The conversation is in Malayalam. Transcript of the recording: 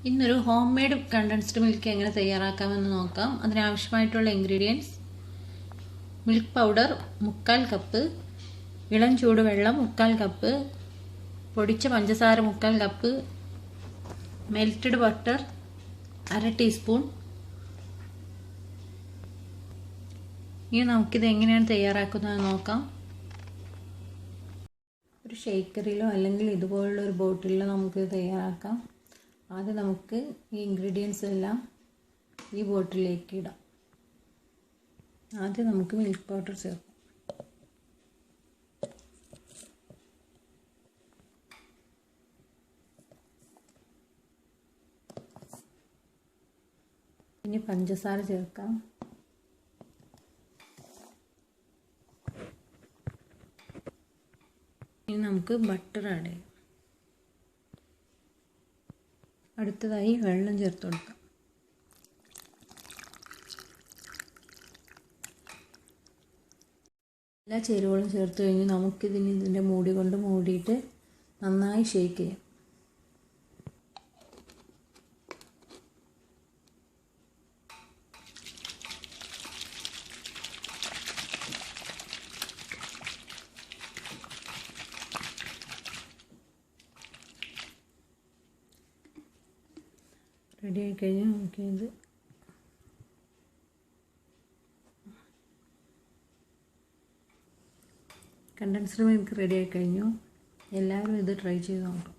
ഇന്നൊരു ഹോം മെയ്ഡ് കണ്ടൻസ്ഡ് മിൽക്ക് എങ്ങനെ തയ്യാറാക്കാമെന്ന് നോക്കാം. അതിനാവശ്യമായിട്ടുള്ള ഇൻഗ്രീഡിയൻസ്: മിൽക്ക് പൗഡർ 3/4 കപ്പ്, ഇളം ചൂടുവെള്ളം 3/4 കപ്പ്, പൊടിച്ച പഞ്ചസാര 3/4 കപ്പ്, മെൽറ്റഡ് ബട്ടർ 1/2 ടീസ്പൂൺ. ഇനി നമുക്കിത് എങ്ങനെയാണ് തയ്യാറാക്കുന്നത് നോക്കാം. ഒരു ഷേക്കറിലോ അല്ലെങ്കിൽ ഇതുപോലുള്ള ഒരു ബോട്ടിലോ നമുക്കിത് തയ്യാറാക്കാം. ആദ്യം നമുക്ക് ഈ ഇൻഗ്രീഡിയൻസ് എല്ലാം ഈ ബോട്ടിലേക്ക് ഇടാം. ആദ്യം നമുക്ക് മിൽക്ക് പൗഡർ ചേർക്കാം. ഇനി പഞ്ചസാര ചേർക്കാം. ഇനി നമുക്ക് ബട്ടർ ആഡ് ചെയ്യാം. അടുത്തതായി വെള്ളം ചേർത്ത് കൊടുക്കാം. എല്ലാ ചേരുവകളും ചേർത്ത് കഴിഞ്ഞ് ഇതിൻ്റെ മൂടി കൊണ്ട് മൂടിയിട്ട് നന്നായി ഷേക്ക് ചെയ്യാം. റെഡി ആയി കഴിഞ്ഞാൽ നമുക്കിത് കണ്ടൻസ്ഡ് മിൽക്ക് റെഡി ആയി കഴിഞ്ഞു. എല്ലാവരും ഇത് ട്രൈ ചെയ്ത് നോക്കാം.